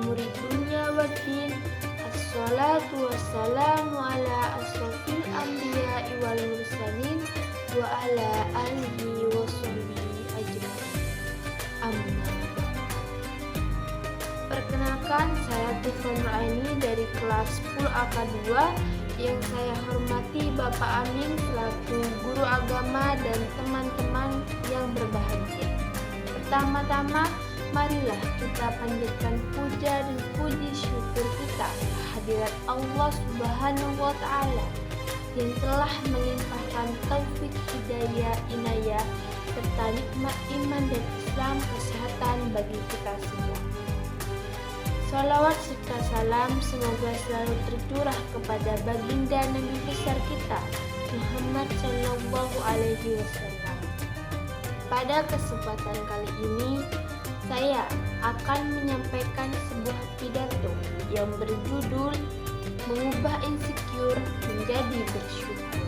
umuri dunya waddin. Assalatu wassalamu ala asrofil anbiya'i wal mursalin wa ala alihi wa sahbihi ajma'in. Amma. Perkenalkan, saya Tifan Nuraini dari kelas 10 AK2. Yang saya hormati Bapak Amin selaku guru agama dan teman-teman yang berbahagia. Pertama-tama, marilah kita panjatkan puja dan puji syukur kita kehadirat Allah Subhanahu wa Ta'ala yang telah melimpahkan taufik, hidayah, inayah serta nikmat iman dan Islam, kesehatan bagi kita semua. Salawat serta salam semoga selalu tercurah kepada baginda Nabi besar kita Muhammad Sallallahu Alaihi Wasallam. Pada kesempatan kali ini saya akan menyampaikan sebuah pidato yang berjudul Mengubah Insecure Menjadi Bersyukur.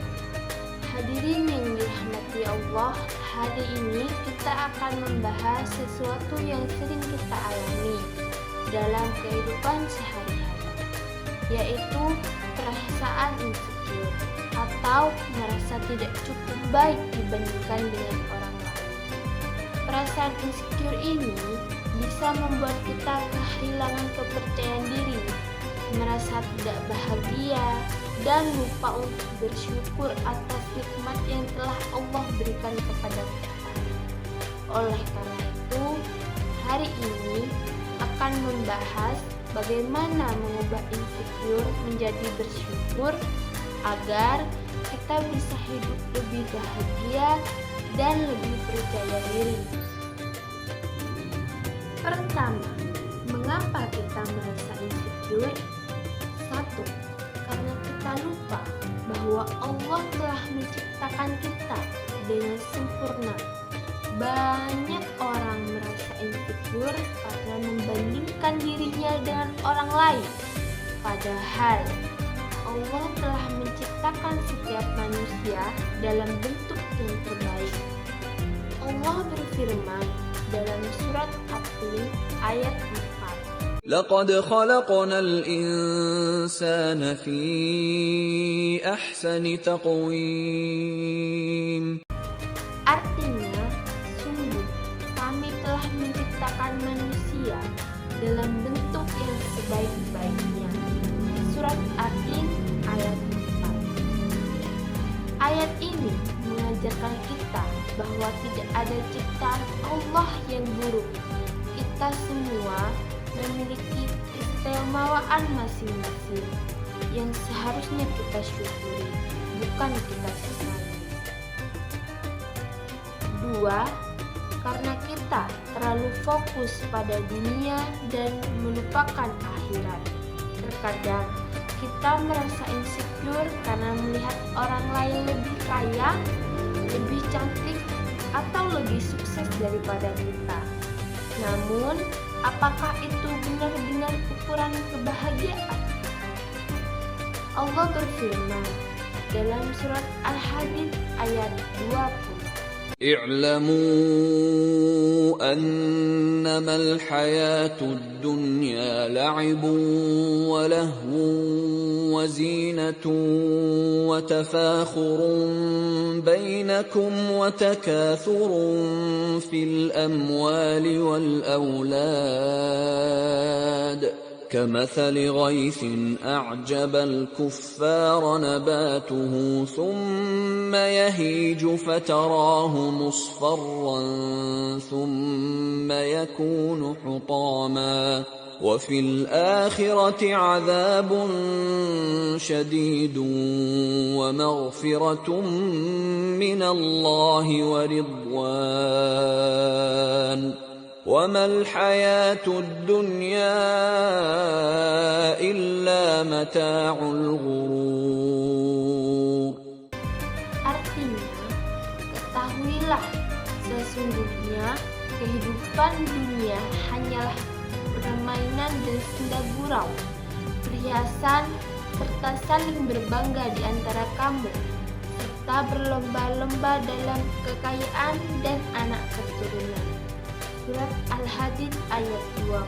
Hadirin yang dirahmati Allah, hari ini kita akan membahas sesuatu yang sering kita alami dalam kehidupan sehari-hari, yaitu perasaan insecure atau merasa tidak cukup baik dibandingkan dengan orang lain. Perasaan insecure ini bisa membuat kita kehilangan kepercayaan diri, merasa tidak bahagia, dan lupa untuk bersyukur atas nikmat yang telah Allah berikan kepada kita. Oleh karena itu, hari ini akan membahas bagaimana mengubah insecure menjadi bersyukur agar kita bisa hidup lebih bahagia dan lebih percaya diri. Pertama, mengapa kita merasa insecure? 1. Karena kita lupa bahwa Allah telah menciptakan kita dengan sempurna. Banyak orang merasa insecure karena membandingkan dirinya dengan orang lain. Padahal Allah telah menciptakan setiap manusia dalam bentuk yang terbaik. Allah berfirman dalam surat At-Tin ayat 4. لقد خلقنا الإنسان في أحسن تقويم. Artinya, sungguh kami telah menciptakan manusia dalam bentuk yang sebaik-baiknya. Surat At-Tin ayat 4. Ayat ini mengajarkan kita bahwa tidak ada ciptaan Allah yang buruk. Kita semua memiliki keistimewaan masing-masing yang seharusnya kita syukuri, bukan kita sesali. 2. Karena kita terlalu fokus pada dunia dan melupakan akhirat. Terkadang kita merasa insecure karena melihat orang lain lebih kaya, lebih cantik, atau lebih sukses daripada kita. Namun, apakah itu benar-benar ukuran kebahagiaan? Allah berfirman dalam surat Al-Hadid ayat 20. اعلموا أنما الحياة الدنيا لعب ولهو وزينة وتفاخر بينكم وتكاثر في الأموال والأولاد كمثل غيث أعجب الكفار نباته ثم يهيج فتراه مصفرا ثم يكون حطاما وفي الآخرة عذاب شديد ومغفرة من الله ورضوان وما الحياة الدنيا إلا متاع الغرور. Artinya, ketahuilah sesungguhnya kehidupan dunia hanyalah permainan dan senda gurau, perhiasan, serta saling berbangga di antara kamu, serta berlomba-lomba dalam kekayaan dan anak keturunan. Surat Al-Hadid ayat 20.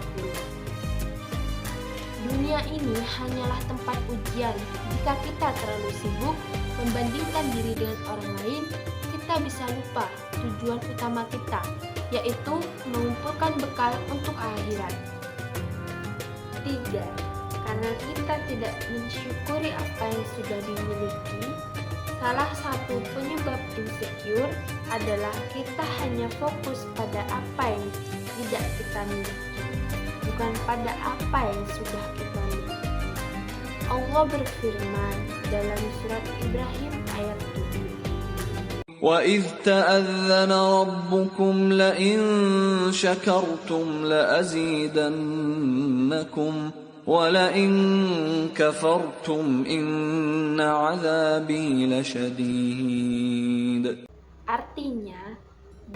Dunia ini hanyalah tempat ujian. Jika kita terlalu sibuk membandingkan diri dengan orang lain, kita bisa lupa tujuan utama kita, yaitu mengumpulkan bekal untuk akhirat. 3. Karena kita tidak mensyukuri apa yang sudah dimiliki, salah satu penyebab insecure adalah kita hanya fokus pada apa yang tidak kita miliki, bukan pada apa yang sudah kita miliki. Allah berfirman dalam surat Ibrahim ayat 7. وَإِذْ تَأَذَّنَ رَبُّكُمْ لَئِن شَكَرْتُمْ لَأَزِيدَنَّكُمْ وَلَئِن كَفَرْتُمْ إِنَّ عَذَابِي لَشَدِيدٌ. Artinya,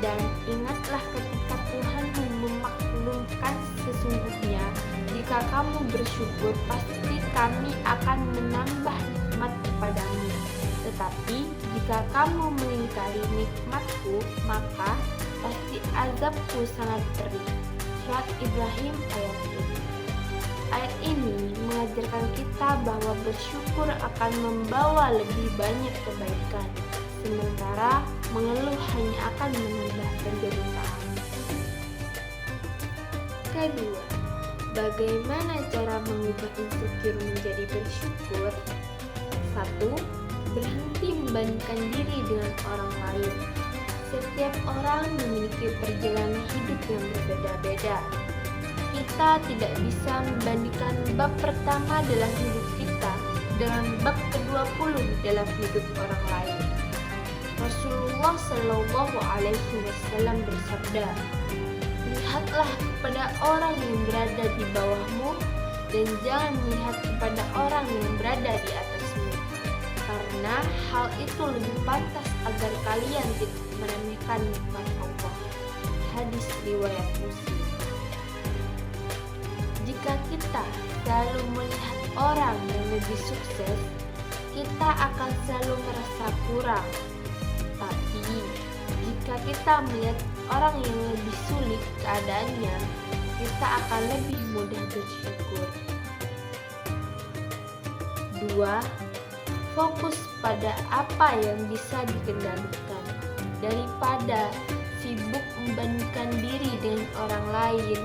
dan ingatlah ketika Tuhan memaklumkan sesungguhnya, jika kamu bersyukur pasti kami akan menambah nikmat kepadamu. Tetapi jika kamu mengingkari nikmatku, maka pasti azabku sangat perih. Surat Ibrahim ayat 7. Ayat ini mengajarkan kita bahwa bersyukur akan membawa lebih banyak kebaikan, sementara mengeluh hanya akan menambah penderitaan. Kedua, bagaimana cara mengubah insecure menjadi bersyukur? 1. Berhenti membandingkan diri dengan orang lain. Setiap orang memiliki perjalanan hidup yang berbeda-beda. Kita tidak bisa membandingkan bab pertama dalam hidup kita dengan bab ke-20 dalam hidup orang lain. Rasulullah Shallallahu Alaihi Wasallam bersabda, "Lihatlah kepada orang yang berada di bawahmu dan jangan melihat kepada orang yang berada di atasmu, karena hal itu lebih pantas agar kalian tidak meremehkan nikmat Allah." Hadis riwayat Muslim. Jika kita selalu melihat orang yang lebih sukses, kita akan selalu merasa kurang. Tapi jika kita melihat orang yang lebih sulit keadaannya, kita akan lebih mudah bersyukur. 2. Fokus pada apa yang bisa dikendalikan. Daripada sibuk membandingkan diri dengan orang lain,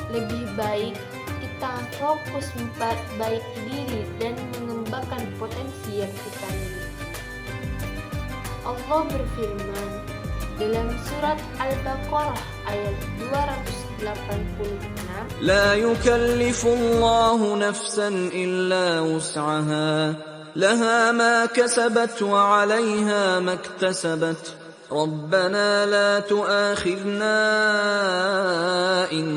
lebih baik kita fokus memperbaiki diri dan mengembangkan potensi yang kita miliki. Allah berfirman dalam surat Al-Baqarah ayat 286, لا يكلف الله نفسا إلا وسعها لها ما كسبت وعليها ما اكتسبت ربنا لا تؤاخذنا إن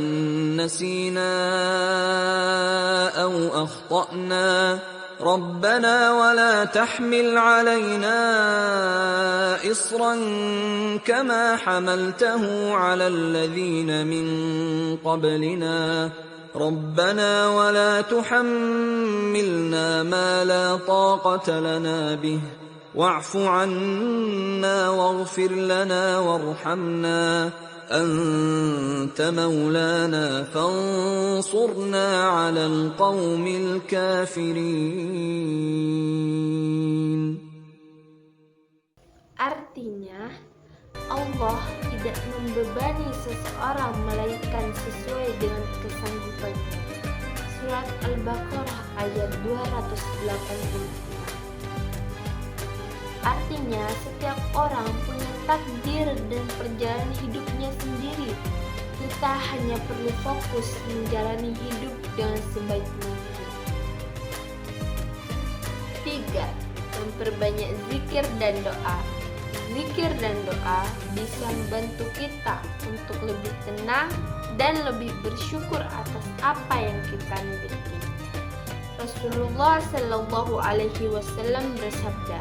نسينا أو أخطأنا ربنا ولا تحمل علينا إصرا كما حملته على الذين من قبلنا ربنا ولا تحملنا ما لا طاقة لنا به واعف عنا واغفر لنا وارحمنا أنت مولانا فانصرنا على القوم الكافرين. Artinya, Allah tidak membebani seseorang melainkan sesuai dengan kesanggupannya. Surat Al-Baqarah ayat 285. Artinya, setiap orang punya takdir dan perjalanan hidupnya sendiri. Kita hanya perlu fokus menjalani hidup dengan sebaik mungkin. 3. Memperbanyak zikir dan doa. Zikir dan doa bisa membantu kita untuk lebih tenang dan lebih bersyukur atas apa yang kita miliki. Rasulullah Shallallahu Alaihi Wasallam bersabda,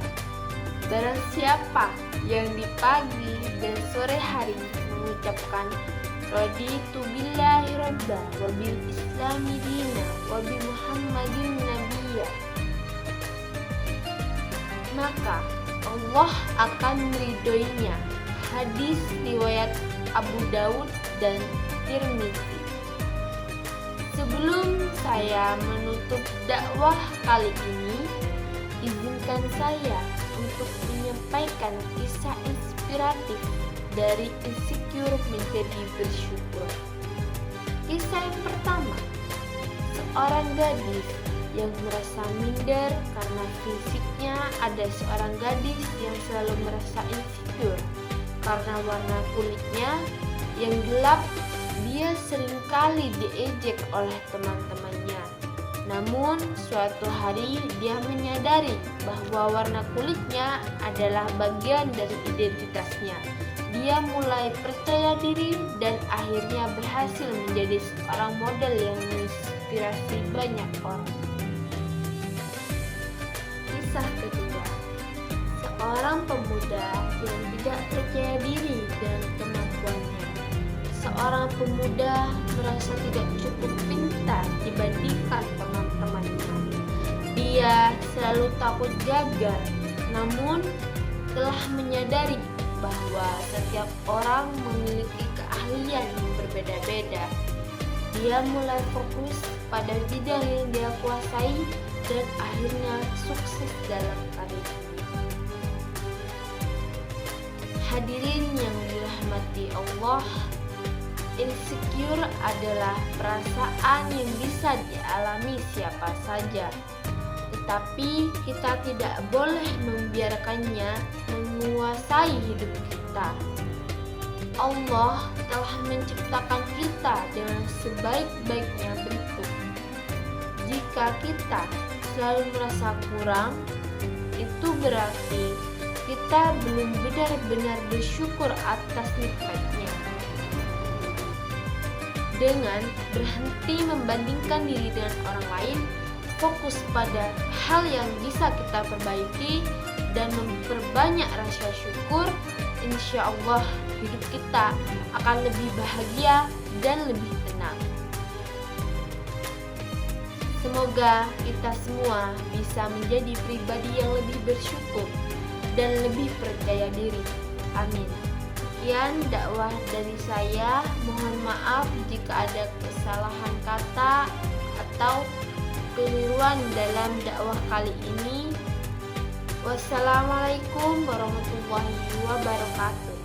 "Barang siapa yang di pagi dan sore hari mengucapkan raditu billahi rabba wa bil islami dina wa bi muhammadin nabiyya, maka Allah akan meridhoinya." Hadis riwayat Abu Daud dan Tirmidzi. Sebelum saya menutup Untuk dakwah kali ini, izinkan saya untuk menyampaikan kisah inspiratif dari insecure menjadi bersyukur. Kisah yang pertama, seorang gadis yang merasa minder karena fisiknya. Ada seorang gadis yang selalu merasa insecure karena warna kulitnya yang gelap. Dia seringkali diejek oleh teman-temannya. Namun suatu hari dia menyadari bahwa warna kulitnya adalah bagian dari identitasnya. Dia mulai percaya diri dan akhirnya berhasil menjadi seorang model yang menginspirasi banyak orang. Kisah kedua, seorang pemuda yang tidak percaya diri dengan kemampuannya. Seorang pemuda merasa tidak cukup pintar dibandingkan teman-temannya. Dia selalu takut gagal, namun telah menyadari bahwa setiap orang memiliki keahlian yang berbeda-beda. Dia mulai fokus pada bidang yang dia kuasai dan akhirnya sukses dalam karir. Hadirin yang dirahmati Allah, insecure adalah perasaan yang bisa dialami siapa saja, tetapi kita tidak boleh membiarkannya menguasai hidup kita. Allah telah menciptakan kita dengan sebaik-baiknya bentuk. Jika kita selalu merasa kurang, itu berarti kita belum benar-benar bersyukur atas nikmatnya. Dengan berhenti membandingkan diri dengan orang lain, fokus pada hal yang bisa kita perbaiki dan memperbanyak rasa syukur, insya Allah hidup kita akan lebih bahagia dan lebih tenang. Semoga kita semua bisa menjadi pribadi yang lebih bersyukur dan lebih percaya diri. Amin. Sekian dakwah dari saya. Mohon maaf jika ada kesalahan kata atau keliruan dalam dakwah kali ini. Wassalamualaikum warahmatullahi wabarakatuh.